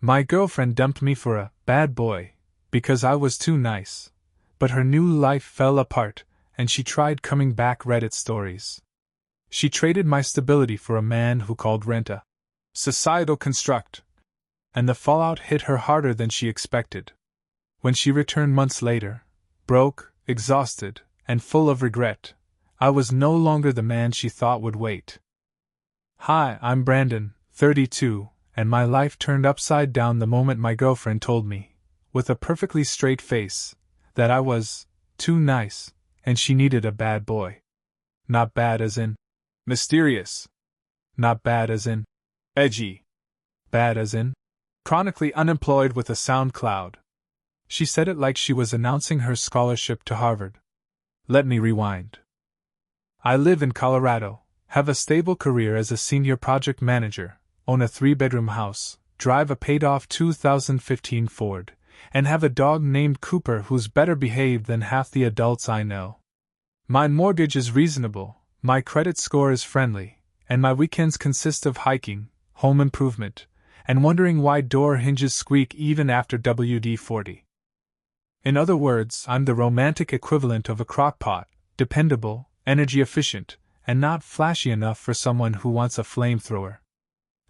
My girlfriend dumped me for a bad boy because I was too nice, but her new life fell apart and she tried coming back. Reddit stories. She traded my stability for a man who called rent a societal construct, and the fallout hit her harder than she expected. When she returned months later, broke, exhausted, and full of regret, I was no longer the man she thought would wait. Hi, I'm Brandon, 32, and my life turned upside down the moment my girlfriend told me, with a perfectly straight face, that I was too nice, and she needed a bad boy. Not bad as in mysterious. Not bad as in edgy. Bad as in chronically unemployed with a SoundCloud. She said it like she was announcing her scholarship to Harvard. Let me rewind. I live in Colorado, have a stable career as a senior project manager, own a 3-bedroom house, drive a paid-off 2015 Ford, and have a dog named Cooper who's better behaved than half the adults I know. My mortgage is reasonable, my credit score is friendly, and my weekends consist of hiking, home improvement, and wondering why door hinges squeak even after WD-40. In other words, I'm the romantic equivalent of a crockpot, dependable, energy efficient, and not flashy enough for someone who wants a flamethrower.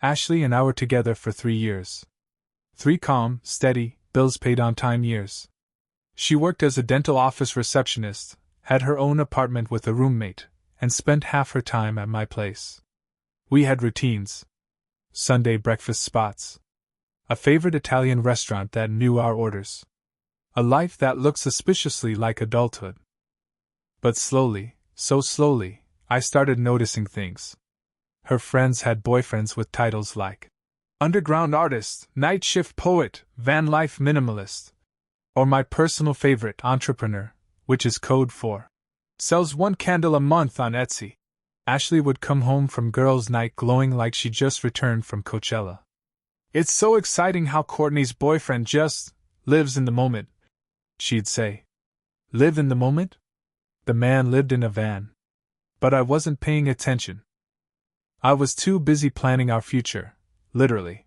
Ashley and I were together for 3 years. 3 calm, steady, bills paid on time years. She worked as a dental office receptionist, had her own apartment with a roommate, and spent half her time at my place. We had routines. Sunday breakfast spots. A favorite Italian restaurant that knew our orders. A life that looked suspiciously like adulthood. But slowly, so slowly, I started noticing things. Her friends had boyfriends with titles like underground artist, night shift poet, van life minimalist, or my personal favorite, entrepreneur, which is code for sells 1 candle a month on Etsy. Ashley would come home from girls' night glowing like she just returned from Coachella. It's so exciting how Courtney's boyfriend just lives in the moment, she'd say. Live in the moment? The man lived in a van. But I wasn't paying attention. I was too busy planning our future, literally.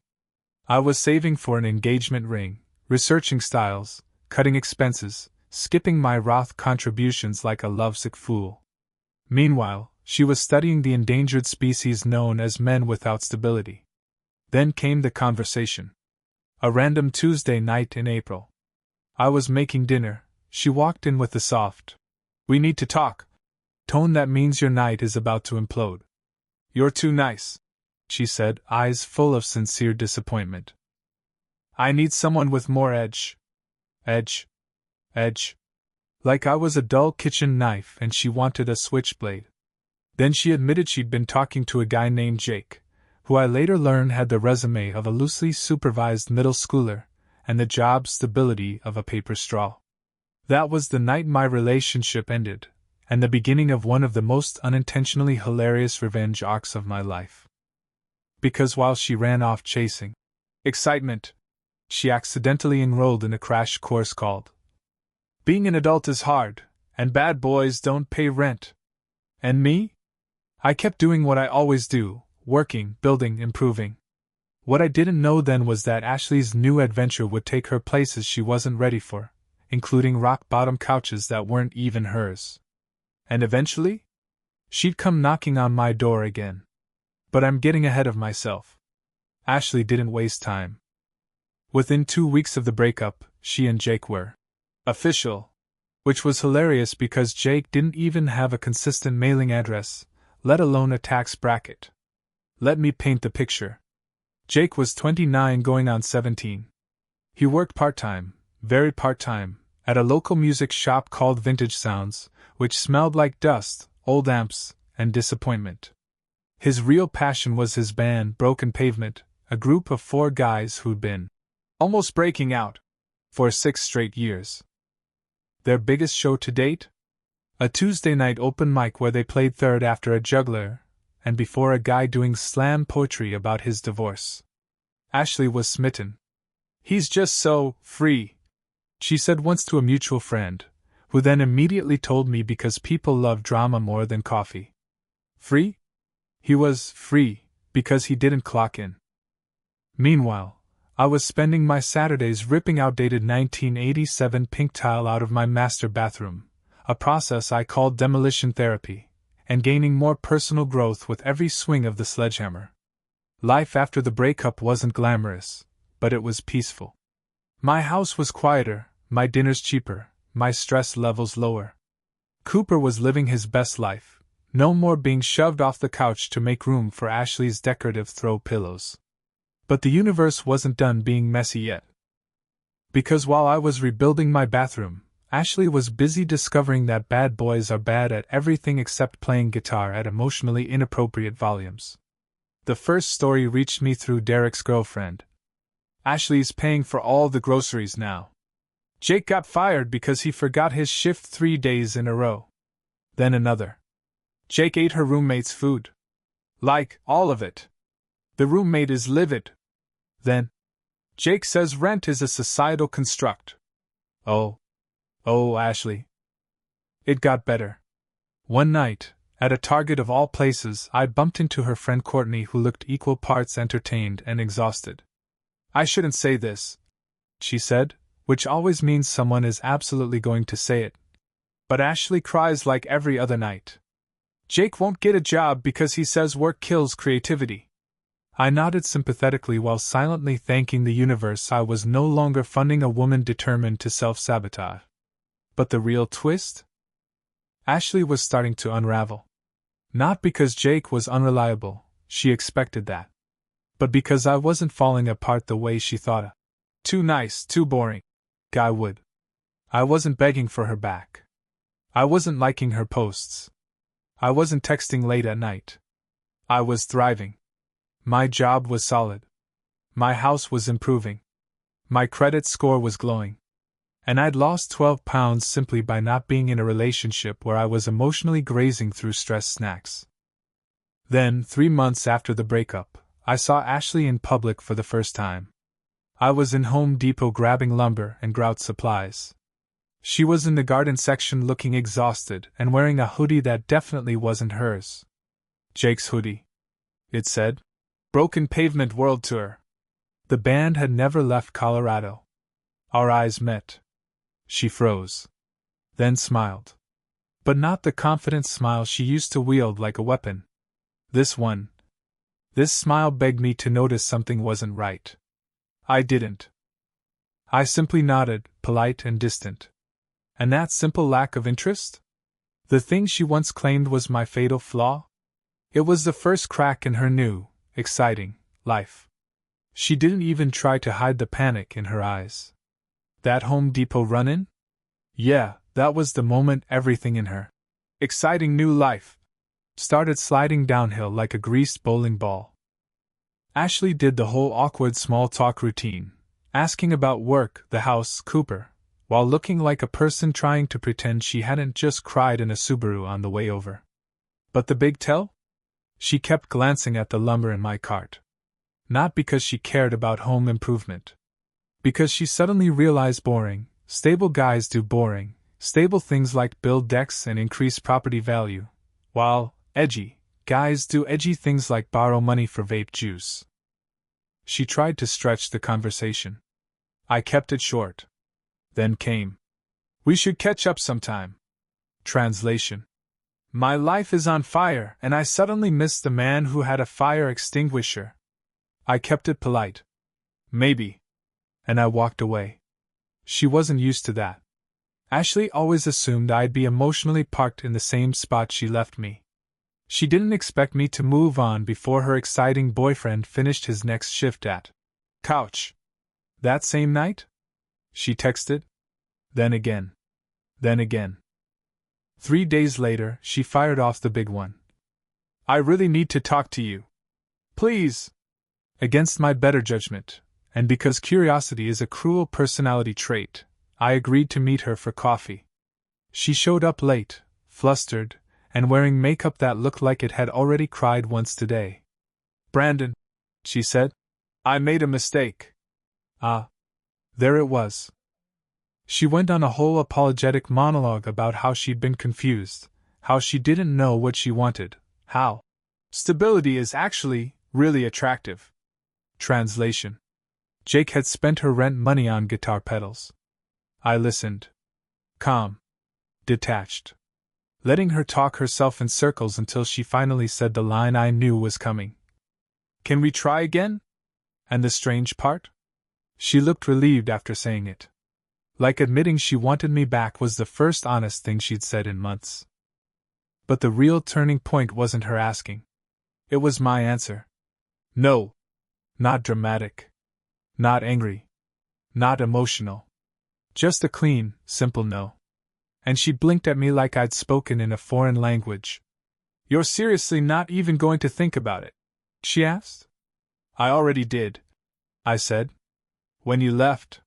I was saving for an engagement ring, researching styles, cutting expenses, skipping my Roth contributions like a lovesick fool. Meanwhile, she was studying the endangered species known as men without stability. Then came the conversation. A random Tuesday night in April. I was making dinner. She walked in with a soft, "We need to talk" tone that means your night is about to implode. "You're too nice," she said, eyes full of sincere disappointment. "I need someone with more edge." Edge. Edge. Like I was a dull kitchen knife and she wanted a switchblade. Then she admitted she'd been talking to a guy named Jake, who I later learned had the resume of a loosely supervised middle schooler and the job stability of a paper straw. That was the night my relationship ended, and the beginning of one of the most unintentionally hilarious revenge arcs of my life. Because while she ran off chasing excitement, she accidentally enrolled in a crash course called Being an Adult is Hard, and Bad Boys Don't Pay Rent. And me? I kept doing what I always do, working, building, improving. What I didn't know then was that Ashley's new adventure would take her places she wasn't ready for, including rock-bottom couches that weren't even hers. And eventually, she'd come knocking on my door again. But I'm getting ahead of myself. Ashley didn't waste time. Within 2 weeks of the breakup, she and Jake were official, which was hilarious because Jake didn't even have a consistent mailing address, let alone a tax bracket. Let me paint the picture. Jake was 29 going on 17. He worked part-time, very part-time, at a local music shop called Vintage Sounds, which smelled like dust, old amps, and disappointment. His real passion was his band Broken Pavement, a group of 4 guys who'd been almost breaking out for 6 straight years. Their biggest show to date? A Tuesday night open mic where they played third after a juggler, and before a guy doing slam poetry about his divorce. Ashley was smitten. "He's just so free," she said once to a mutual friend, who then immediately told me because people love drama more than coffee. Free? He was free because he didn't clock in. Meanwhile, I was spending my Saturdays ripping outdated 1987 pink tile out of my master bathroom, a process I called demolition therapy, and gaining more personal growth with every swing of the sledgehammer. Life after the breakup wasn't glamorous, but it was peaceful. My house was quieter, my dinners cheaper, my stress levels lower. Cooper was living his best life, no more being shoved off the couch to make room for Ashley's decorative throw pillows. But the universe wasn't done being messy yet. Because while I was rebuilding my bathroom, Ashley was busy discovering that bad boys are bad at everything except playing guitar at emotionally inappropriate volumes. The first story reached me through Derek's girlfriend. Ashley's paying for all the groceries now. Jake got fired because he forgot his shift 3 days in a row. Then another. Jake ate her roommate's food. Like, all of it. The roommate is livid. Then, Jake says rent is a societal construct. Oh, Ashley. It got better. One night, at a Target of all places, I bumped into her friend Courtney, who looked equal parts entertained and exhausted. I shouldn't say this, she said, which always means someone is absolutely going to say it. But Ashley cries like every other night. Jake won't get a job because he says work kills creativity. I nodded sympathetically while silently thanking the universe I was no longer funding a woman determined to self-sabotage. But the real twist? Ashley was starting to unravel. Not because Jake was unreliable, she expected that. But because I wasn't falling apart the way she thought a too nice, too boring guy would. I wasn't begging for her back. I wasn't liking her posts. I wasn't texting late at night. I was thriving. My job was solid. My house was improving. My credit score was glowing. And I'd lost 12 pounds simply by not being in a relationship where I was emotionally grazing through stress snacks. Then, 3 months after the breakup, I saw Ashley in public for the first time. I was in Home Depot grabbing lumber and grout supplies. She was in the garden section looking exhausted and wearing a hoodie that definitely wasn't hers. Jake's hoodie, it said. Broken Pavement World Tour. The band had never left Colorado. Our eyes met. She froze. Then smiled. But not the confident smile she used to wield like a weapon. This one. This smile begged me to notice something wasn't right. I didn't. I simply nodded, polite and distant. And that simple lack of interest? The thing she once claimed was my fatal flaw? It was the first crack in her new, exciting life. She didn't even try to hide the panic in her eyes. That Home Depot run-in? Yeah, that was the moment everything in her exciting new life started sliding downhill like a greased bowling ball. Ashley did the whole awkward small talk routine, asking about work, the house, Cooper, while looking like a person trying to pretend she hadn't just cried in a Subaru on the way over. But the big tell? She kept glancing at the lumber in my cart. Not because she cared about home improvement. Because she suddenly realized boring, stable guys do boring, stable things like build decks and increase property value, while edgy guys do edgy things like borrow money for vape juice. She tried to stretch the conversation. I kept it short. Then came, "We should catch up sometime." Translation: My life is on fire, and I suddenly missed the man who had a fire extinguisher. I kept it polite. Maybe. And I walked away. She wasn't used to that. Ashley always assumed I'd be emotionally parked in the same spot she left me. She didn't expect me to move on before her exciting boyfriend finished his next shift at Couch. That same night? She texted. Then again. Then again. 3 days later, she fired off the big one. I really need to talk to you. Please. Against my better judgment, and because curiosity is a cruel personality trait, I agreed to meet her for coffee. She showed up late, flustered, and wearing makeup that looked like it had already cried once today. Brandon, she said, I made a mistake. Ah. There it was. She went on a whole apologetic monologue about how she'd been confused, how she didn't know what she wanted, how stability is actually really attractive. Translation: Jake had spent her rent money on guitar pedals. I listened. Calm. Detached. Letting her talk herself in circles until she finally said the line I knew was coming. Can we try again? And the strange part? She looked relieved after saying it. Like admitting she wanted me back was the first honest thing she'd said in months. But the real turning point wasn't her asking. It was my answer. No. Not dramatic. Not angry. Not emotional. Just a clean, simple no. And she blinked at me like I'd spoken in a foreign language. You're seriously not even going to think about it? She asked. I already did, I said. When you left.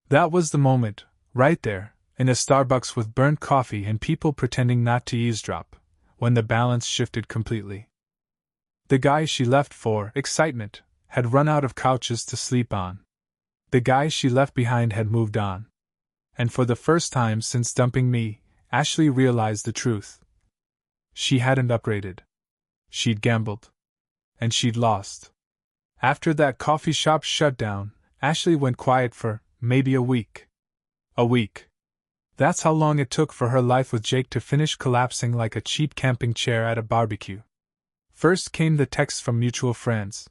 That was the moment, right there, in a Starbucks with burnt coffee and people pretending not to eavesdrop, when the balance shifted completely. The guy she left for, excitement, had run out of couches to sleep on. The guy she left behind had moved on. And for the first time since dumping me, Ashley realized the truth. She hadn't upgraded. She'd gambled. And she'd lost. After that coffee shop shut down, Ashley went quiet for maybe a week. A week. That's how long it took for her life with Jake to finish collapsing like a cheap camping chair at a barbecue. First came the texts from mutual friends.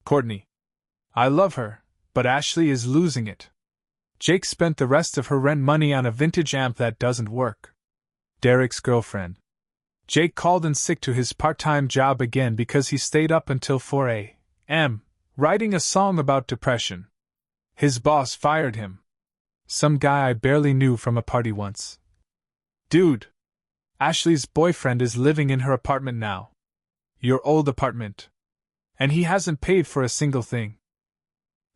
Courtney. I love her, but Ashley is losing it. Jake spent the rest of her rent money on a vintage amp that doesn't work. Derek's girlfriend. Jake called in sick to his part-time job again because he stayed up until 4 a.m. writing a song about depression. His boss fired him. Some guy I barely knew from a party once. Dude. Ashley's boyfriend is living in her apartment now. Your old apartment. And he hasn't paid for a single thing.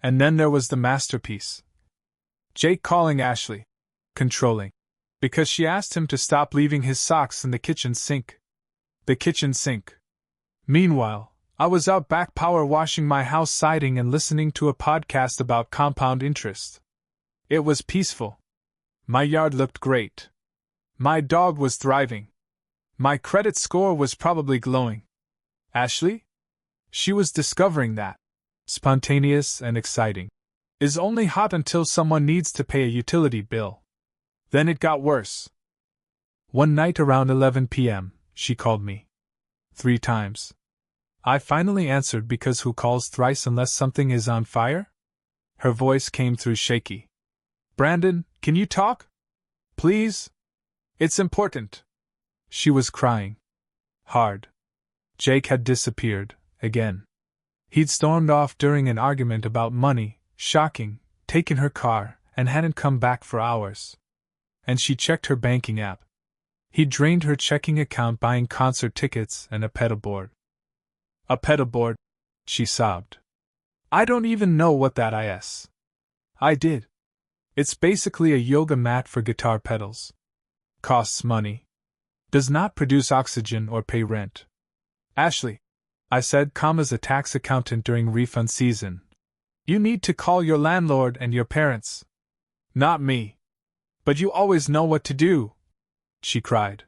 And then there was the masterpiece. Jake calling Ashley. Controlling. Because she asked him to stop leaving his socks in the kitchen sink. The kitchen sink. Meanwhile, I was out back power washing my house siding and listening to a podcast about compound interest. It was peaceful. My yard looked great. My dog was thriving. My credit score was probably glowing. Ashley? She was discovering that. Spontaneous and exciting. Is only hot until someone needs to pay a utility bill. Then it got worse. One night around 11 p.m., she called me. 3 times. I finally answered because who calls thrice unless something is on fire? Her voice came through shaky. Brandon, can you talk? Please? It's important. She was crying. Hard. Jake had disappeared, again. He'd stormed off during an argument about money, shocking, taken her car, and hadn't come back for hours. And she checked her banking app. He'd drained her checking account buying concert tickets and a pedal board. A pedal board? She sobbed. I don't even know what that is. I did. It's basically a yoga mat for guitar pedals. Costs money. Does not produce oxygen or pay rent. Ashley, I said, calm as a tax accountant during refund season. You need to call your landlord and your parents. Not me. But you always know what to do, she cried.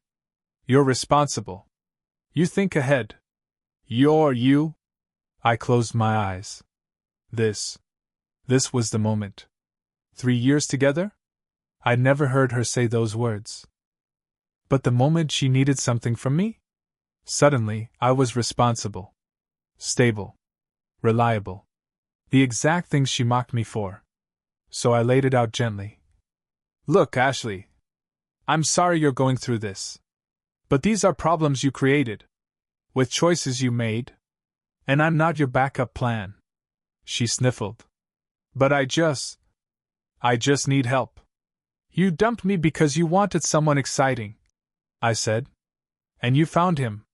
You're responsible. You think ahead. You're you? I closed my eyes. This was the moment. 3 years together? I'd never heard her say those words. But the moment she needed something from me? Suddenly, I was responsible. Stable. Reliable. The exact thing she mocked me for. So I laid it out gently. Look, Ashley. I'm sorry you're going through this. But these are problems you created. With choices you made. And I'm not your backup plan. She sniffled. But I just need help. You dumped me because you wanted someone exciting, I said. And you found him.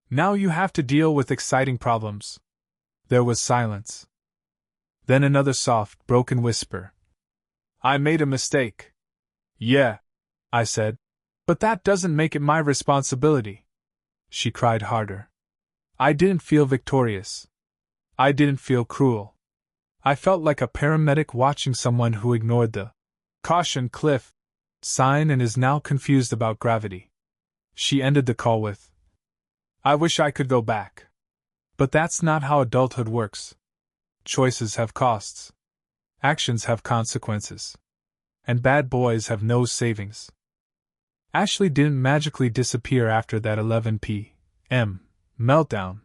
Now you have to deal with exciting problems. There was silence. Then another soft, broken whisper. I made a mistake. Yeah, I said. But that doesn't make it my responsibility. She cried harder. I didn't feel victorious. I didn't feel cruel. I felt like a paramedic watching someone who ignored the caution cliff sign and is now confused about gravity. She ended the call with, I wish I could go back. But that's not how adulthood works. choices have costs. Actions have consequences. And bad boys have no savings. Ashley didn't magically disappear after that 11 p.m. meltdown.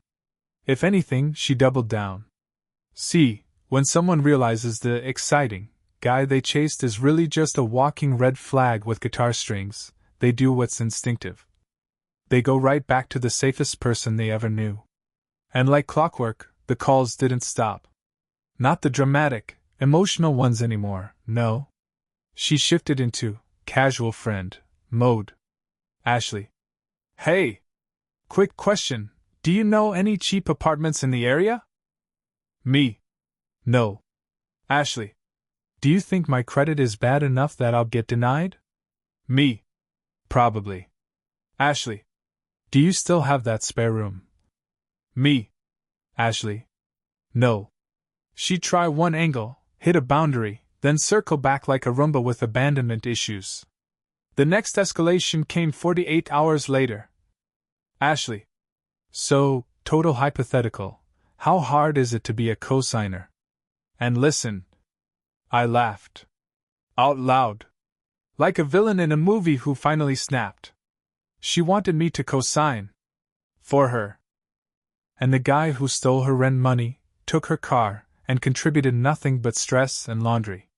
If anything, she doubled down. See, when someone realizes the exciting guy they chased is really just a walking red flag with guitar strings, they do what's instinctive. They go right back to the safest person they ever knew. And like clockwork, the calls didn't stop. Not the dramatic, emotional ones anymore, no. She shifted into casual friend mode. Ashley. Hey! Quick question, do you know any cheap apartments in the area? Me. No. Ashley. Do you think my credit is bad enough that I'll get denied? Me. Probably. Ashley. Do you still have that spare room? Me. Ashley. No. She'd try one angle, hit a boundary, then circle back like a Roomba with abandonment issues. The next escalation came 48 hours later. Ashley. So, total hypothetical, how hard is it to be a cosigner? And listen. I laughed. Out loud. Like a villain in a movie who finally snapped. She wanted me to cosign. For her. And the guy who stole her rent money, took her car, and contributed nothing but stress and laundry.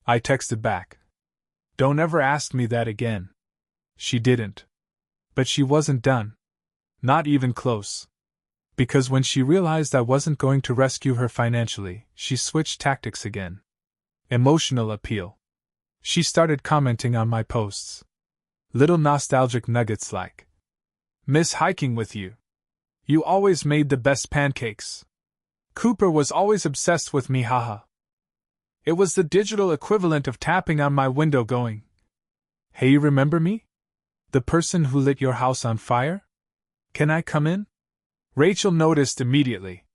I texted back. Don't ever ask me that again. She didn't. But she wasn't done. Not even close. Because when she realized I wasn't going to rescue her financially, she switched tactics again. Emotional appeal. She started commenting on my posts. Little nostalgic nuggets like, "Miss hiking with you. You always made the best pancakes. Cooper was always obsessed with me, haha." It was the digital equivalent of tapping on my window going, "Hey, you remember me? The person who lit your house on fire? Can I come in?" Rachel noticed immediately.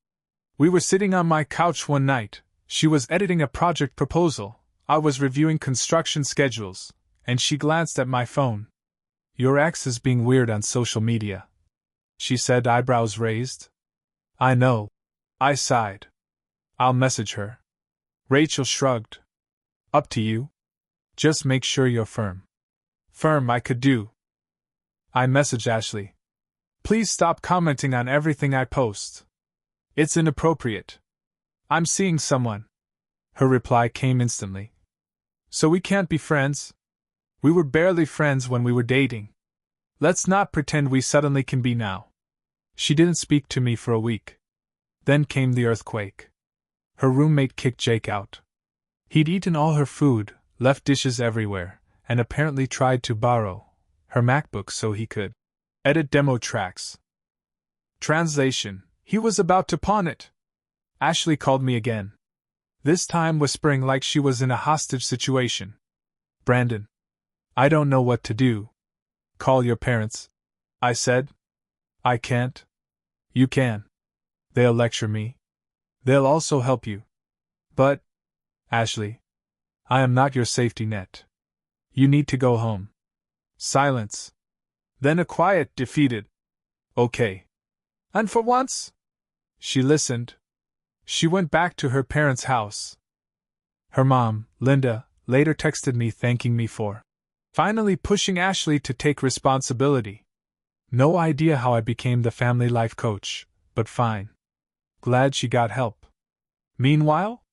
We were sitting on my couch one night, she was editing a project proposal, I was reviewing construction schedules, and she glanced at my phone. "Your ex is being weird on social media," she said, eyebrows raised. "I know." I sighed. "I'll message her." Rachel shrugged. "Up to you. Just make sure you're firm." Firm I could do. I messaged Ashley. "Please stop commenting on everything I post. It's inappropriate. I'm seeing someone." Her reply came instantly. "So we can't be friends? We were barely friends when we were dating. Let's not pretend we suddenly can be now." She didn't speak to me for a week. Then came the earthquake. Her roommate kicked Jake out. He'd eaten all her food, left dishes everywhere, and apparently tried to borrow her MacBook so he could edit demo tracks. Translation: he was about to pawn it. Ashley called me again. This time whispering like she was in a hostage situation. "Brandon, I don't know what to do." "Call your parents," I said. "I can't." "You can. They'll lecture me. They'll also help you." "But, Ashley, I am not your safety net. You need to go home." Silence. Then a quiet, defeated, "Okay. And for once?" She listened. She went back to her parents' house. Her mom, Linda, later texted me thanking me for finally pushing Ashley to take responsibility. No idea how I became the family life coach, but fine. Glad she got help. Meanwhile,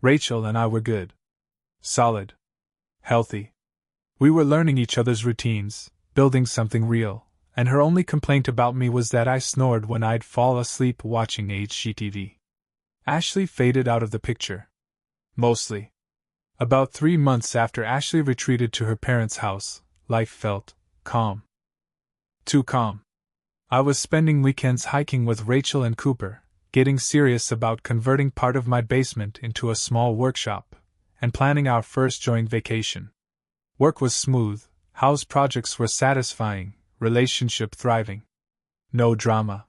Rachel and I were good. Solid. Healthy. We were learning each other's routines, building something real, and her only complaint about me was that I snored when I'd fall asleep watching HGTV. Ashley faded out of the picture. Mostly. About 3 months after Ashley retreated to her parents' house, life felt calm. Too calm. I was spending weekends hiking with Rachel and Cooper, getting serious about converting part of my basement into a small workshop, and planning our first joint vacation. Work was smooth, house projects were satisfying, relationship thriving. No drama.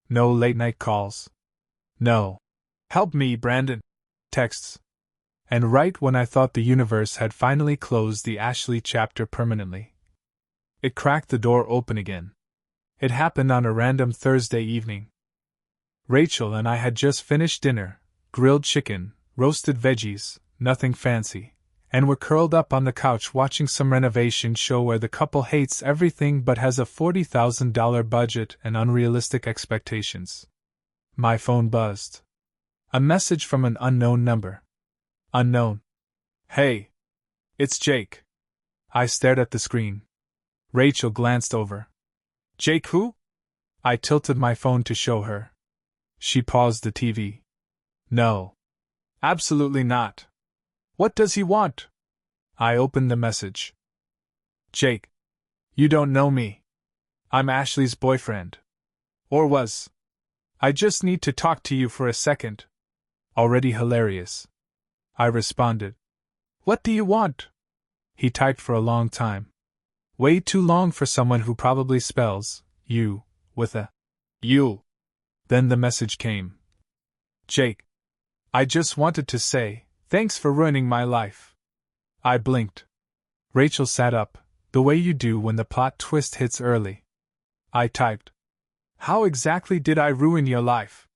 No late-night calls. No "Help me, Brandon" texts. And right when I thought the universe had finally closed the Ashley chapter permanently, it cracked the door open again. It happened on a random Thursday evening. Rachel and I had just finished dinner, grilled chicken, roasted veggies, nothing fancy, and we're curled up on the couch watching some renovation show where the couple hates everything but has a $40,000 budget and unrealistic expectations. My phone buzzed. A message from an unknown number. Unknown. Hey. It's Jake. I stared at the screen. Rachel glanced over. Jake who? I tilted my phone to show her. She paused the TV. No. Absolutely not. What does he want? I opened the message. Jake. You don't know me. I'm Ashley's boyfriend. Or was. I just need to talk to you for a second. Already hilarious. I responded. What do you want? He typed for a long time. Way too long for someone who probably spells you with a U. Then the message came. Jake. I just wanted to say, thanks for ruining my life. I blinked. Rachel sat up, the way you do when the plot twist hits early. I typed. How exactly did I ruin your life?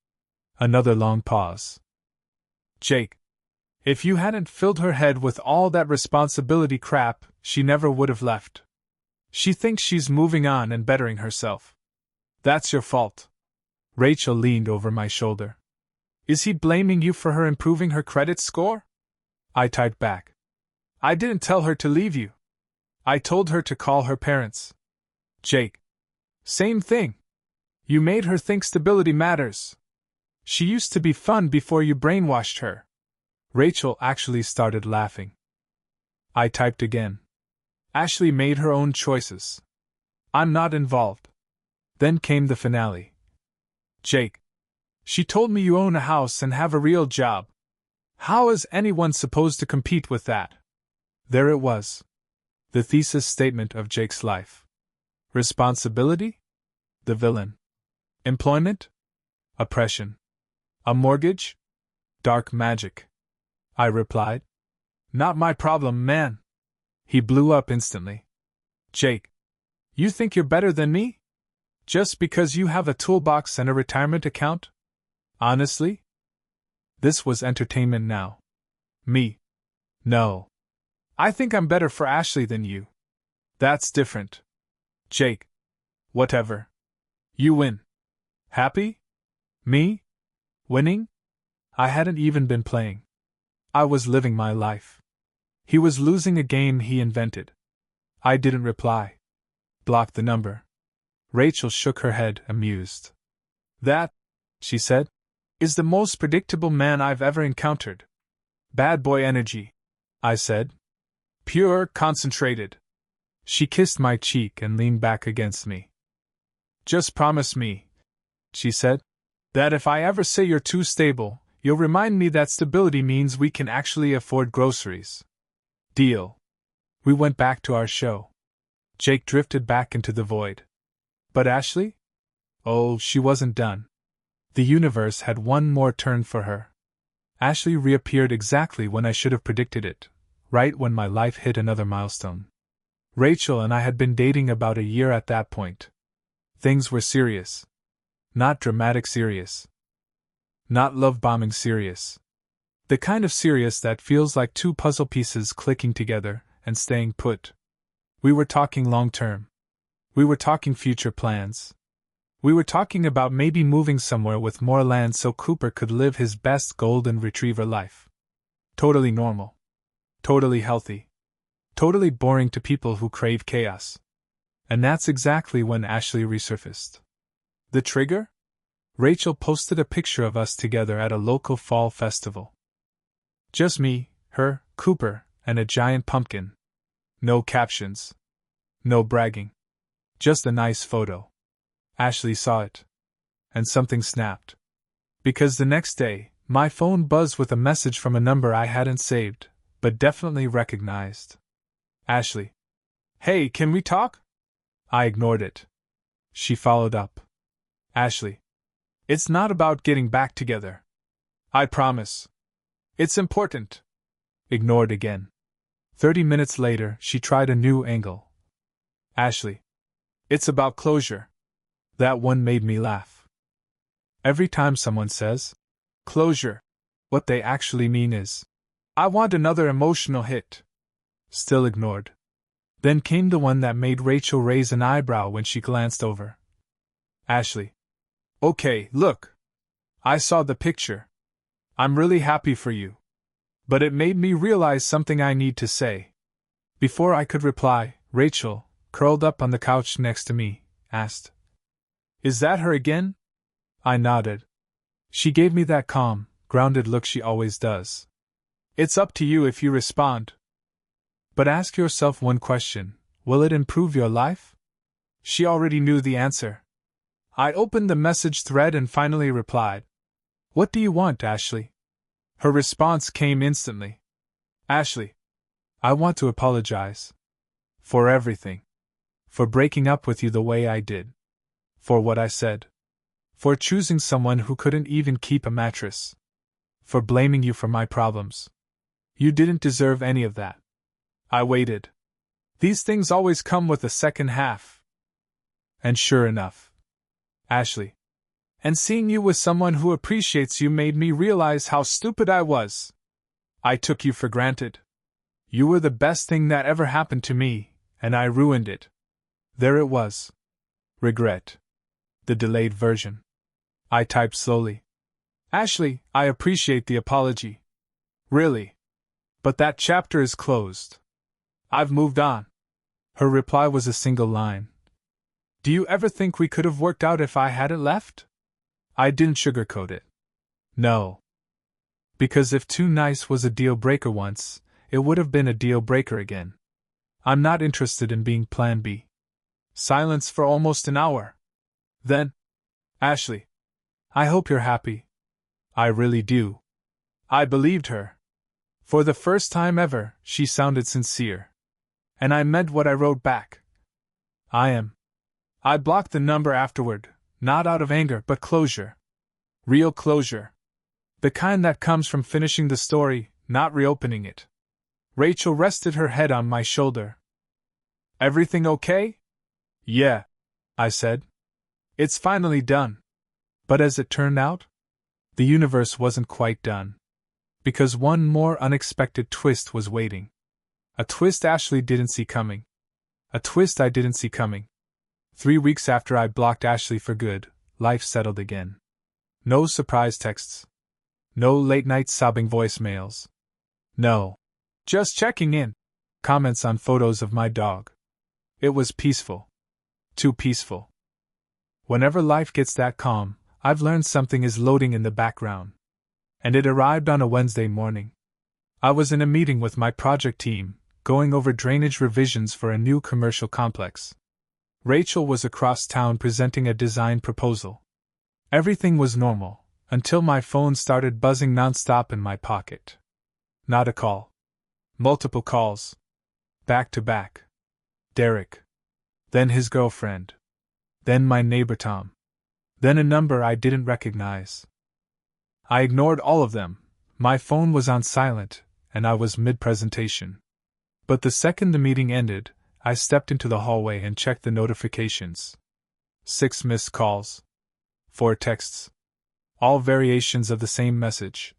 Another long pause. Jake. If you hadn't filled her head with all that responsibility crap, she never would have left. She thinks she's moving on and bettering herself. That's your fault. Rachel leaned over my shoulder. Is he blaming you for her improving her credit score? I typed back. I didn't tell her to leave you. I told her to call her parents. Jake. Same thing. You made her think stability matters. She used to be fun before you brainwashed her. Rachel actually started laughing. I typed again. Ashley made her own choices. I'm not involved. Then came the finale. Jake. She told me you own a house and have a real job. How is anyone supposed to compete with that? There it was. The thesis statement of Jake's life. Responsibility? The villain. Employment? Oppression. A mortgage? Dark magic. I replied. Not my problem, man. He blew up instantly. Jake. You think you're better than me? Just because you have a toolbox and a retirement account? Honestly? This was entertainment now. Me. No. I think I'm better for Ashley than you. That's different. Jake. Whatever. You win. Happy? Me? Winning? I hadn't even been playing. I was living my life. He was losing a game he invented. I didn't reply. Blocked the number. Rachel shook her head, amused. That, she said, is the most predictable man I've ever encountered. Bad boy energy, I said. Pure, concentrated. She kissed my cheek and leaned back against me. Just promise me, she said, that if I ever say you're too stable, you'll remind me that stability means we can actually afford groceries. Deal. We went back to our show. Jake drifted back into the void. But Ashley? Oh, she wasn't done. The universe had one more turn for her. Ashley reappeared exactly when I should have predicted it, right when my life hit another milestone. Rachel and I had been dating about a year at that point. Things were serious. Not dramatic serious. Not love-bombing serious. The kind of serious that feels like two puzzle pieces clicking together and staying put. We were talking long-term. We were talking future plans. We were talking about maybe moving somewhere with more land so Cooper could live his best golden retriever life. Totally normal. Totally healthy. Totally boring to people who crave chaos. And that's exactly when Ashley resurfaced. The trigger? Rachel posted a picture of us together at a local fall festival. Just me, her, Cooper, and a giant pumpkin. No captions. No bragging. Just a nice photo. Ashley saw it. And something snapped. Because the next day, my phone buzzed with a message from a number I hadn't saved, but definitely recognized. Ashley. Hey, can we talk? I ignored it. She followed up. Ashley. It's not about getting back together. I promise. It's important. Ignored again. 30 minutes later, she tried a new angle. Ashley. It's about closure. That one made me laugh. Every time someone says, closure, What they actually mean is, I want another emotional hit. Still ignored. Then came the one that made Rachel raise an eyebrow when she glanced over. Ashley. Okay, look. I saw the picture. I'm really happy for you. But it made me realize something I need to say. Before I could reply, Rachel, curled up on the couch next to me, asked, Is that her again? I nodded. She gave me that calm, grounded look she always does. It's up to you if you respond. But ask yourself one question: will it improve your life? She already knew the answer. I opened the message thread and finally replied, What do you want, Ashley? Her response came instantly. Ashley, I want to apologize. For everything. For breaking up with you the way I did. For what I said. For choosing someone who couldn't even keep a mattress. For blaming you for my problems. You didn't deserve any of that. I waited. These things always come with a second half. And sure enough. Ashley. And seeing you with someone who appreciates you made me realize how stupid I was. I took you for granted. You were the best thing that ever happened to me, and I ruined it. There it was. Regret. The delayed version. I typed slowly. Ashley, I appreciate the apology. Really. But that chapter is closed. I've moved on. Her reply was a single line. Do you ever think we could have worked out if I hadn't left? I didn't sugarcoat it. No. Because if too nice was a deal breaker once, it would have been a deal breaker again. I'm not interested in being plan B. Silence for almost an hour. Then, Ashley, I hope you're happy. I really do. I believed her. For the first time ever, she sounded sincere. And I meant what I wrote back. I am. I blocked the number afterward, not out of anger but closure. Real closure. The kind that comes from finishing the story, not reopening it. Rachel rested her head on my shoulder. Everything okay? Yeah, I said. It's finally done. But as it turned out, the universe wasn't quite done. Because one more unexpected twist was waiting. A twist Ashley didn't see coming. A twist I didn't see coming. 3 weeks after I blocked Ashley for good, life settled again. No surprise texts. No late-night sobbing voicemails. No. Just checking in. Comments on photos of my dog. It was peaceful. Too peaceful. Whenever life gets that calm, I've learned something is loading in the background. And it arrived on a Wednesday morning. I was in a meeting with my project team, going over drainage revisions for a new commercial complex. Rachel was across town presenting a design proposal. Everything was normal, until my phone started buzzing nonstop in my pocket. Not a call. Multiple calls. Back to back. Derek. Then his girlfriend. Then my neighbor Tom. Then a number I didn't recognize. I ignored all of them. My phone was on silent, and I was mid-presentation. But the second the meeting ended, I stepped into the hallway and checked the notifications. 6 missed calls. 4 texts. All variations of the same message.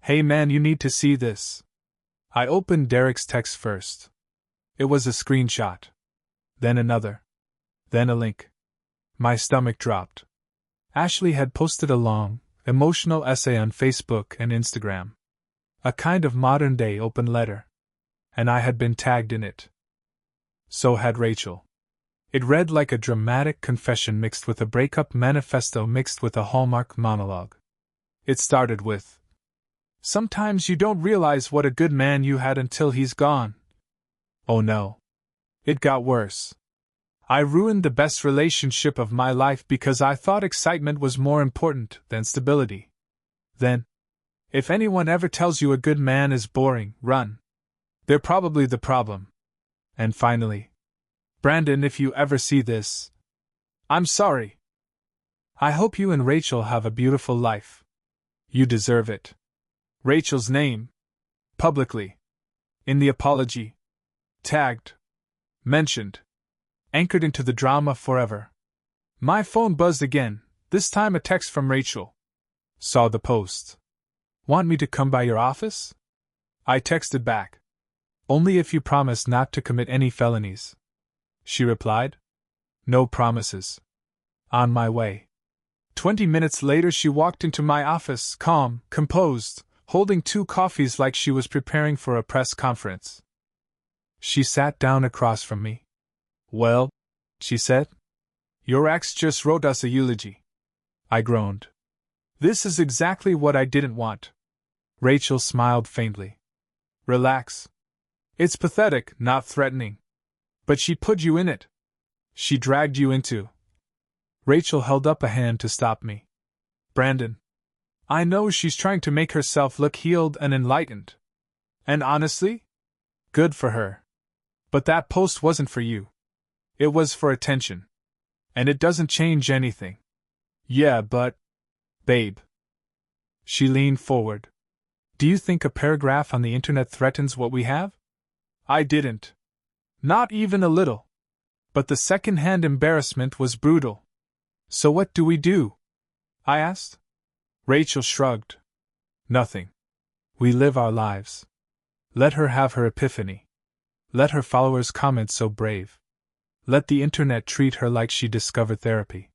Hey man, you need to see this. I opened Derek's text first. It was a screenshot. Then another. Then a link. My stomach dropped. Ashley had posted a long, emotional essay on Facebook and Instagram. A kind of modern-day open letter. And I had been tagged in it. So had Rachel. It read like a dramatic confession mixed with a breakup manifesto mixed with a Hallmark monologue. It started with, Sometimes you don't realize what a good man you had until he's gone. Oh no. It got worse. I ruined the best relationship of my life because I thought excitement was more important than stability. Then, if anyone ever tells you a good man is boring, run. They're probably the problem. And finally, Brandon, if you ever see this, I'm sorry. I hope you and Rachel have a beautiful life. You deserve it. Rachel's name. Publicly. In the apology. Tagged. Mentioned. Anchored into the drama forever. My phone buzzed again, this time a text from Rachel. Saw the post. Want me to come by your office? I texted back. Only if you promise not to commit any felonies. She replied. No promises. On my way. 20 minutes later she walked into my office, calm, composed, holding 2 coffees like she was preparing for a press conference. She sat down across from me. Well, she said. Your ex just wrote us a eulogy. I groaned. This is exactly what I didn't want. Rachel smiled faintly. Relax. It's pathetic, not threatening. But she put you in it. She dragged you into. Rachel held up a hand to stop me. Brandon. I know she's trying to make herself look healed and enlightened. And honestly? Good for her. But that post wasn't for you. It was for attention. And it doesn't change anything. Yeah, but... Babe. She leaned forward. Do you think a paragraph on the internet threatens what we have? I didn't. Not even a little. But the second-hand embarrassment was brutal. So what do we do? I asked. Rachel shrugged. Nothing. We live our lives. Let her have her epiphany. Let her followers comment so brave. Let the internet treat her like she discovered therapy.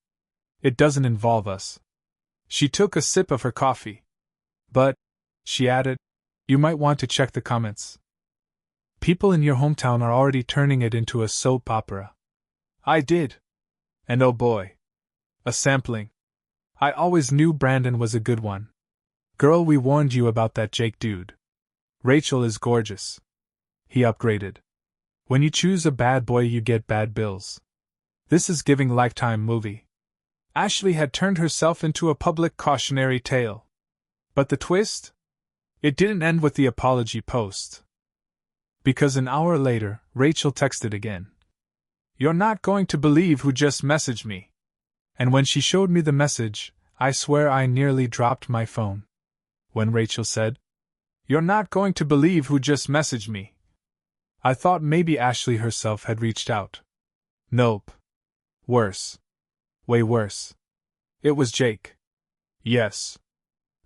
It doesn't involve us. She took a sip of her coffee. But, she added, you might want to check the comments. People in your hometown are already turning it into a soap opera. I did. And oh boy. A sampling. I always knew Brandon was a good one. Girl, we warned you about that Jake dude. Rachel is gorgeous. He upgraded. When you choose a bad boy, you get bad bills. This is giving Lifetime movie. Ashley had turned herself into a public cautionary tale. But the twist? It didn't end with the apology post. Because an hour later, Rachel texted again. You're not going to believe who just messaged me. And when she showed me the message, I swear I nearly dropped my phone. When Rachel said, You're not going to believe who just messaged me, I thought maybe Ashley herself had reached out. Nope. Worse. Way worse. It was Jake. Yes.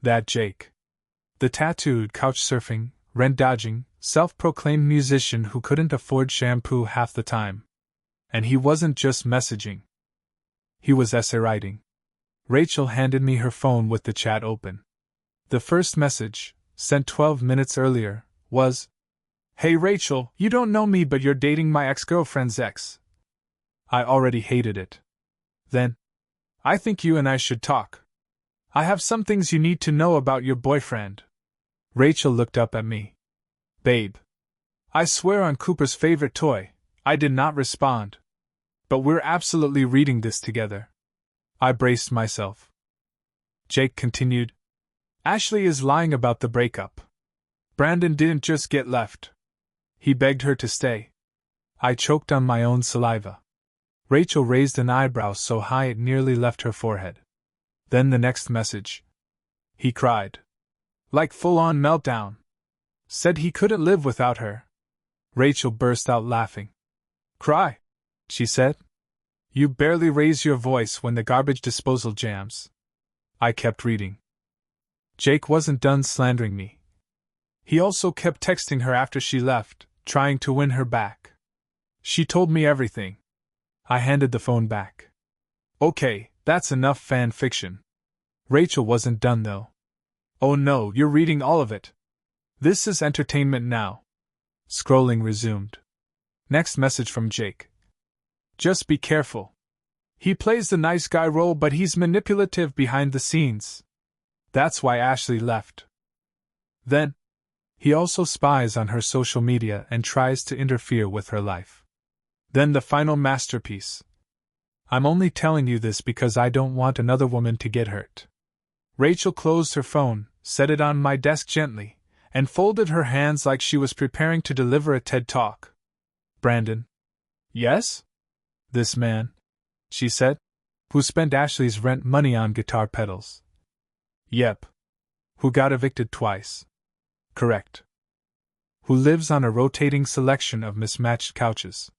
That Jake. The tattooed, couch-surfing, rent-dodging, self-proclaimed musician who couldn't afford shampoo half the time. And he wasn't just messaging. He was essay writing. Rachel handed me her phone with the chat open. The first message, sent 12 minutes earlier, was, Hey Rachel, you don't know me but you're dating my ex-girlfriend's ex. I already hated it. Then, I think you and I should talk. I have some things you need to know about your boyfriend. Rachel looked up at me. Babe. I swear on Cooper's favorite toy, I did not respond. But we're absolutely reading this together. I braced myself. Jake continued. Ashley is lying about the breakup. Brandon didn't just get left. He begged her to stay. I choked on my own saliva. Rachel raised an eyebrow so high it nearly left her forehead. Then the next message. He cried. Like full-on meltdown. Said he couldn't live without her. Rachel burst out laughing. Cry, she said. You barely raise your voice when the garbage disposal jams. I kept reading. Jake wasn't done slandering me. He also kept texting her after she left, trying to win her back. She told me everything. I handed the phone back. Okay, that's enough fan fiction. Rachel wasn't done though. Oh no, you're reading all of it. This is entertainment now. Scrolling resumed. Next message from Jake. Just be careful. He plays the nice guy role but he's manipulative behind the scenes. That's why Ashley left. Then, he also spies on her social media and tries to interfere with her life. Then the final masterpiece. I'm only telling you this because I don't want another woman to get hurt. Rachel closed her phone, set it on my desk gently, and folded her hands like she was preparing to deliver a TED Talk. Brandon. Yes? This man, she said, who spent Ashley's rent money on guitar pedals. Yep. Who got evicted twice. Correct. Who lives on a rotating selection of mismatched couches.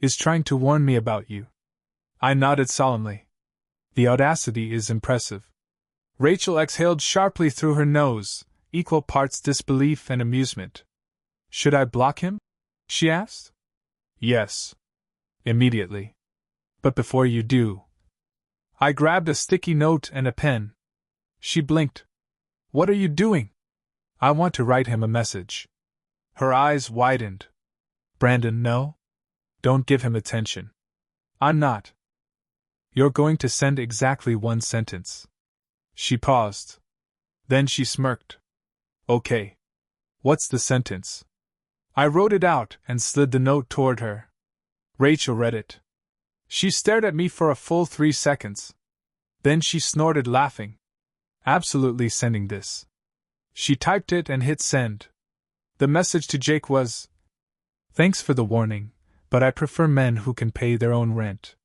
Is trying to warn me about you. I nodded solemnly. The audacity is impressive. Rachel exhaled sharply through her nose, equal parts disbelief and amusement. Should I block him? She asked. Yes. Immediately. But before you do. I grabbed a sticky note and a pen. She blinked. What are you doing? I want to write him a message. Her eyes widened. Brandon, no. Don't give him attention. I'm not. You're going to send exactly one sentence. She paused. Then she smirked. Okay. What's the sentence? I wrote it out and slid the note toward her. Rachel read it. She stared at me for a full 3 seconds. Then she snorted, laughing. Absolutely sending this. She typed it and hit send. The message to Jake was, Thanks for the warning, but I prefer men who can pay their own rent.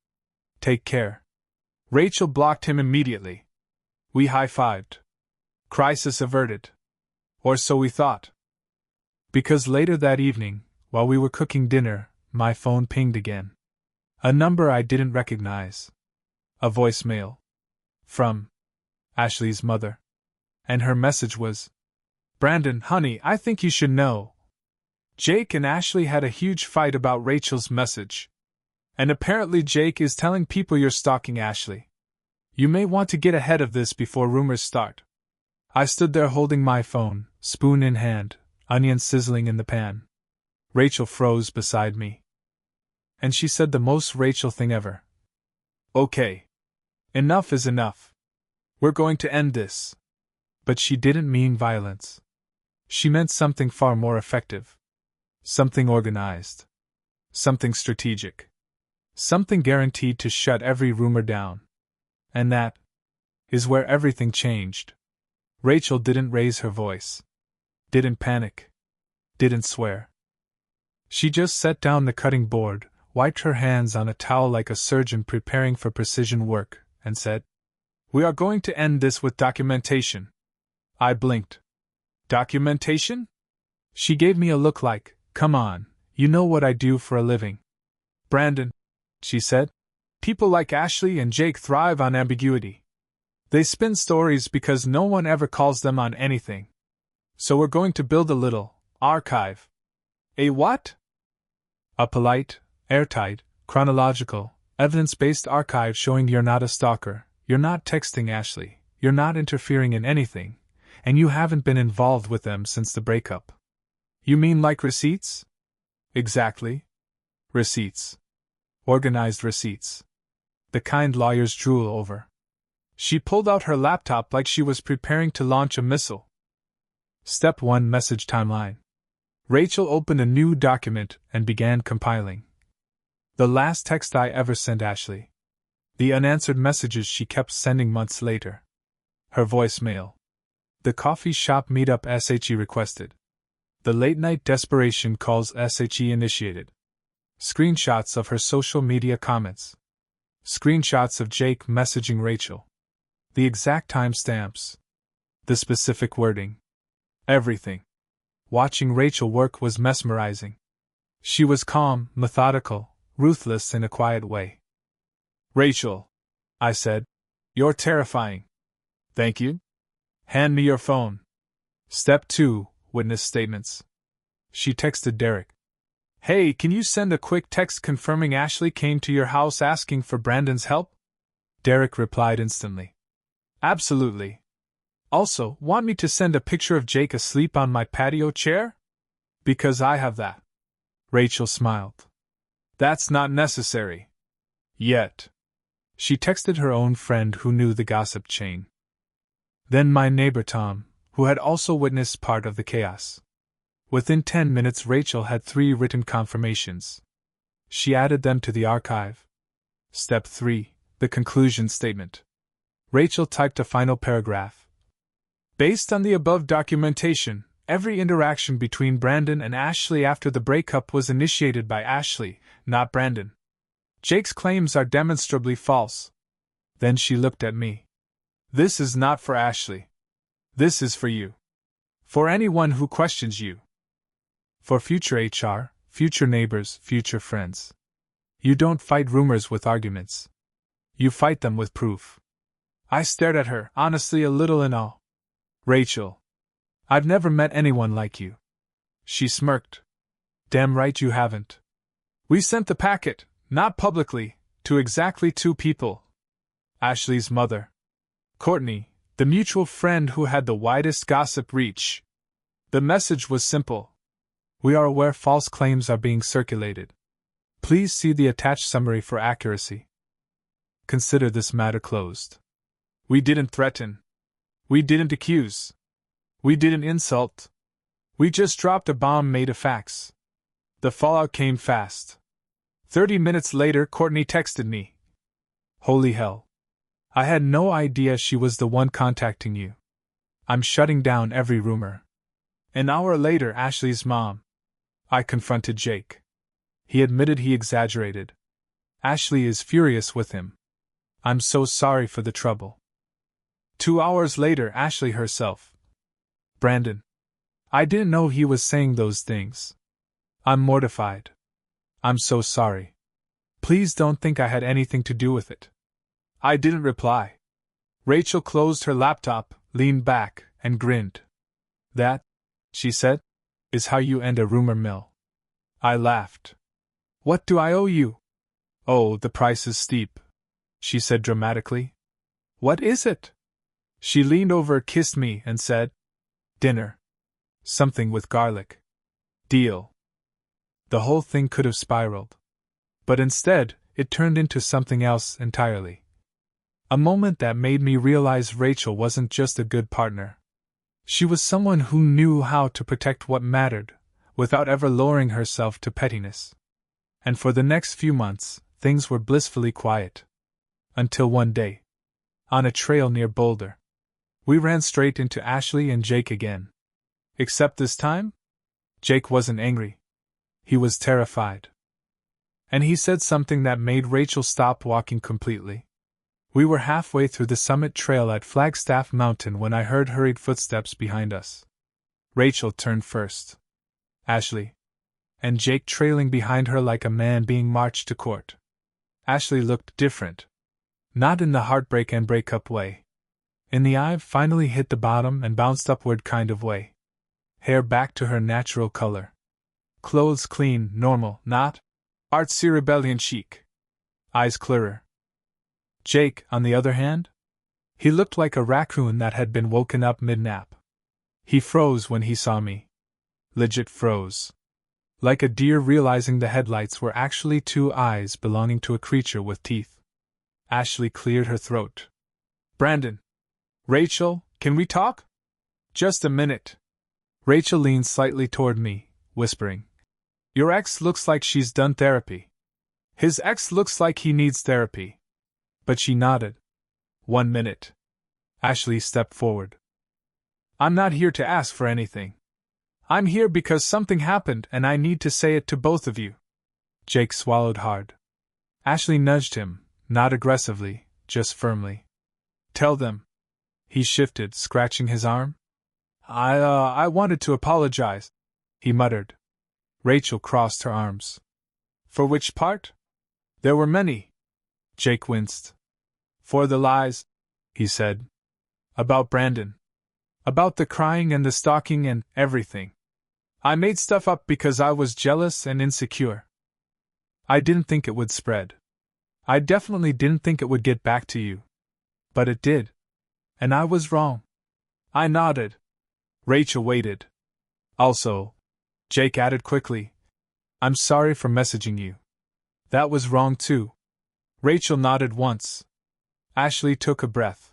Take care. Rachel blocked him immediately. We high-fived. Crisis averted. Or so we thought. Because later that evening, while we were cooking dinner, my phone pinged again. A number I didn't recognize. A voicemail. From Ashley's mother. And her message was, Brandon, honey, I think you should know. Jake and Ashley had a huge fight about Rachel's message. And apparently Jake is telling people you're stalking Ashley. You may want to get ahead of this before rumors start. I stood there holding my phone, spoon in hand, onions sizzling in the pan. Rachel froze beside me. And she said the most Rachel thing ever. Okay. Enough is enough. We're going to end this. But she didn't mean violence. She meant something far more effective. Something organized. Something strategic. Something guaranteed to shut every rumor down. And that is where everything changed. Rachel didn't raise her voice. Didn't panic. Didn't swear. She just set down the cutting board, wiped her hands on a towel like a surgeon preparing for precision work, and said, We are going to end this with documentation. I blinked. Documentation? She gave me a look like, Come on, you know what I do for a living. Brandon, she said, people like Ashley and Jake thrive on ambiguity. They spin stories because no one ever calls them on anything. So we're going to build a little archive. A what? A polite, airtight, chronological, evidence-based archive showing you're not a stalker, you're not texting Ashley, you're not interfering in anything, and you haven't been involved with them since the breakup. You mean like receipts? Exactly. Receipts. Organized receipts. The kind lawyers drool over. She pulled out her laptop like she was preparing to launch a missile. Step 1 Message Timeline. Rachel opened a new document and began compiling. The last text I ever sent Ashley. The unanswered messages she kept sending months later. Her voicemail. The coffee shop meetup SHE requested. The late-night desperation calls SHE initiated. Screenshots of her social media comments. Screenshots of Jake messaging Rachel. The exact timestamps. The specific wording. Everything. Watching Rachel work was mesmerizing. She was calm, methodical, ruthless in a quiet way. Rachel, I said, you're terrifying. Thank you. Hand me your phone. Step 2, Witness Statements. She texted Derek. Hey, can you send a quick text confirming Ashley came to your house asking for Brandon's help? Derek replied instantly. Absolutely. Also, want me to send a picture of Jake asleep on my patio chair? Because I have that. Rachel smiled. That's not necessary. Yet. She texted her own friend who knew the gossip chain. Then my neighbor Tom, who had also witnessed part of the chaos. Within 10 minutes Rachel had 3 written confirmations. She added them to the archive. Step 3, the conclusion statement. Rachel typed a final paragraph. Based on the above documentation, every interaction between Brandon and Ashley after the breakup was initiated by Ashley, not Brandon. Jake's claims are demonstrably false. Then she looked at me. This is not for Ashley. This is for you. For anyone who questions you. For future HR, future neighbors, future friends. You don't fight rumors with arguments. You fight them with proof. I stared at her, honestly a little in awe. Rachel, I've never met anyone like you. She smirked. Damn right you haven't. We sent the packet, not publicly, to exactly 2 people. Ashley's mother. Courtney, the mutual friend who had the widest gossip reach. The message was simple. We are aware false claims are being circulated. Please see the attached summary for accuracy. Consider this matter closed. We didn't threaten. We didn't accuse. We didn't insult. We just dropped a bomb made of facts. The fallout came fast. 30 minutes later, Courtney texted me. Holy hell. I had no idea she was the one contacting you. I'm shutting down every rumor. An hour later, Ashley's mom. I confronted Jake. He admitted he exaggerated. Ashley is furious with him. I'm so sorry for the trouble. 2 hours later, Ashley herself. Brandon. I didn't know he was saying those things. I'm mortified. I'm so sorry. Please don't think I had anything to do with it. I didn't reply. Rachel closed her laptop, leaned back, and grinned. That, she said, is how you end a rumor mill. I laughed. What do I owe you? Oh, the price is steep, she said dramatically. What is it? She leaned over, kissed me, and said, Dinner. Something with garlic. Deal. The whole thing could have spiraled. But instead, it turned into something else entirely. A moment that made me realize Rachel wasn't just a good partner. She was someone who knew how to protect what mattered, without ever lowering herself to pettiness. And for the next few months, things were blissfully quiet. Until one day. On a trail near Boulder. We ran straight into Ashley and Jake again. Except this time? Jake wasn't angry. He was terrified. And he said something that made Rachel stop walking completely. We were halfway through the summit trail at Flagstaff Mountain when I heard hurried footsteps behind us. Rachel turned first. Ashley. And Jake trailing behind her like a man being marched to court. Ashley looked different. Not in the heartbreak and breakup way. In the I've finally hit the bottom and bounced upward kind of way. Hair back to her natural color. Clothes clean, normal, not artsy rebellion chic. Eyes clearer. Jake, on the other hand? He looked like a raccoon that had been woken up mid-nap. He froze when he saw me. Legit froze. Like a deer realizing the headlights were actually 2 eyes belonging to a creature with teeth. Ashley cleared her throat. Brandon. Rachel, can we talk? Just a minute. Rachel leaned slightly toward me, whispering. Your ex looks like she's done therapy. His ex looks like he needs therapy. But she nodded. 1 minute. Ashley stepped forward. I'm not here to ask for anything. I'm here because something happened and I need to say it to both of you. Jake swallowed hard. Ashley nudged him, not aggressively, just firmly. Tell them. He shifted, scratching his arm. I wanted to apologize, he muttered. Rachel crossed her arms. For which part? There were many. Jake winced. For the lies, he said. About Brandon. About the crying and the stalking and everything. I made stuff up because I was jealous and insecure. I didn't think it would spread. I definitely didn't think it would get back to you. But it did. And I was wrong. I nodded. Rachel waited. Also, Jake added quickly, I'm sorry for messaging you. That was wrong too. Rachel nodded once. Ashley took a breath.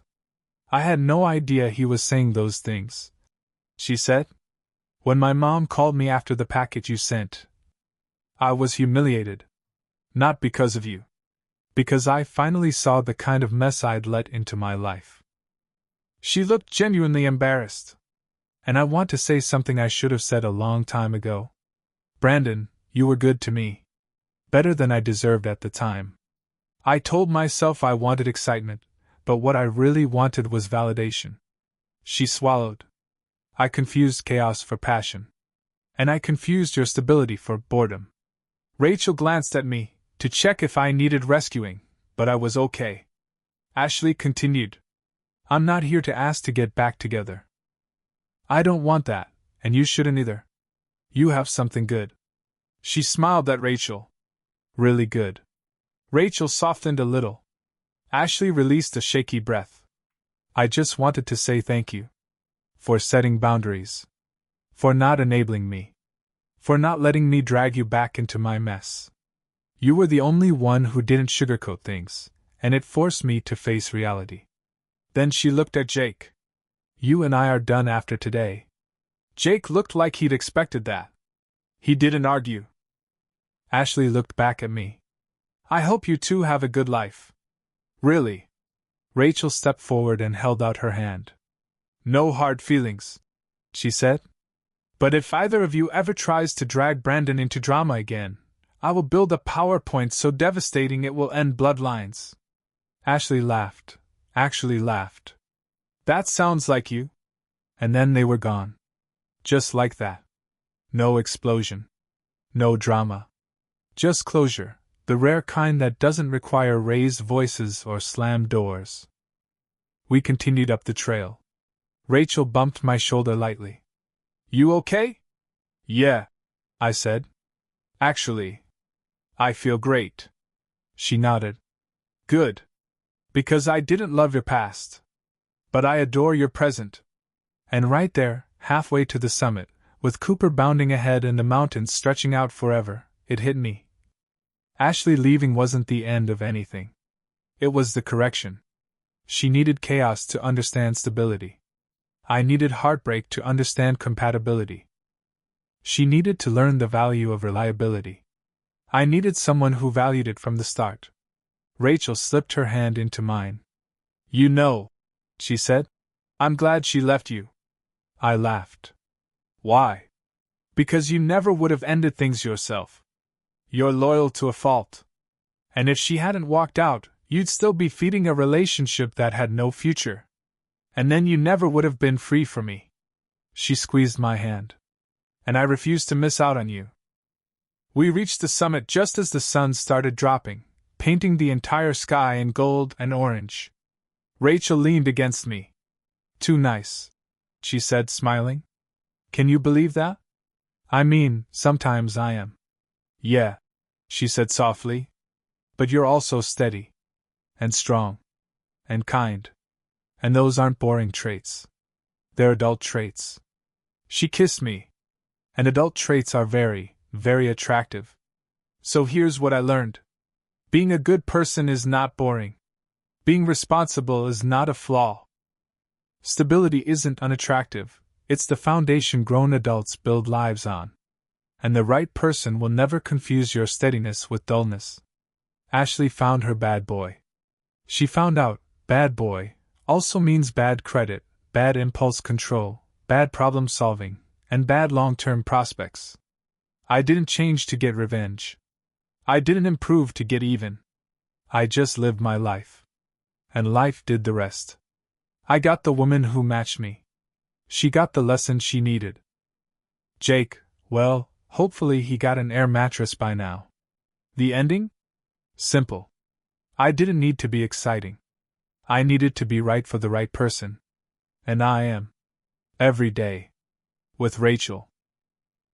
I had no idea he was saying those things. She said, when my mom called me after the packet you sent, I was humiliated. Not because of you. Because I finally saw the kind of mess I'd let into my life. She looked genuinely embarrassed. And I want to say something I should have said a long time ago. Brandon, you were good to me. Better than I deserved at the time. I told myself I wanted excitement, but what I really wanted was validation. She swallowed. I confused chaos for passion. And I confused your stability for boredom. Rachel glanced at me, to check if I needed rescuing, but I was okay. Ashley continued. I'm not here to ask to get back together. I don't want that, and you shouldn't either. You have something good. She smiled at Rachel. Really good. Rachel softened a little. Ashley released a shaky breath. I just wanted to say thank you. For setting boundaries. For not enabling me. For not letting me drag you back into my mess. You were the only one who didn't sugarcoat things, and it forced me to face reality. Then she looked at Jake. You and I are done after today. Jake looked like he'd expected that. He didn't argue. Ashley looked back at me. I hope you two have a good life. Really? Rachel stepped forward and held out her hand. No hard feelings, she said. But if either of you ever tries to drag Brandon into drama again, I will build a PowerPoint so devastating it will end bloodlines. Ashley laughed. Actually laughed. That sounds like you. And then they were gone. Just like that. No explosion. No drama. Just closure, the rare kind that doesn't require raised voices or slammed doors. We continued up the trail. Rachel bumped my shoulder lightly. You okay? Yeah, I said. Actually, I feel great. She nodded. Good. Because I didn't love your past. But I adore your present. And right there, halfway to the summit, with Cooper bounding ahead and the mountains stretching out forever, it hit me. Ashley leaving wasn't the end of anything. It was the correction. She needed chaos to understand stability. I needed heartbreak to understand compatibility. She needed to learn the value of reliability. I needed someone who valued it from the start. Rachel slipped her hand into mine. You know, she said, I'm glad she left you. I laughed. Why? Because you never would have ended things yourself. You're loyal to a fault. And if she hadn't walked out, you'd still be feeding a relationship that had no future. And then you never would have been free for me. She squeezed my hand. And I refused to miss out on you. We reached the summit just as the sun started dropping, painting the entire sky in gold and orange. Rachel leaned against me. Too nice, she said, smiling. Can you believe that? I mean, sometimes I am. Yeah, she said softly. But you're also steady. And strong. And kind. And those aren't boring traits. They're adult traits. She kissed me. And adult traits are very, very attractive. So here's what I learned. Being a good person is not boring. Being responsible is not a flaw. Stability isn't unattractive, it's the foundation grown adults build lives on. And the right person will never confuse your steadiness with dullness. Ashley found her bad boy. She found out, bad boy, also means bad credit, bad impulse control, bad problem solving, and bad long-term prospects. I didn't change to get revenge. I didn't improve to get even. I just lived my life. And life did the rest. I got the woman who matched me. She got the lesson she needed. Jake, well, hopefully he got an air mattress by now. The ending? Simple. I didn't need to be exciting. I needed to be right for the right person. And I am. Every day. With Rachel.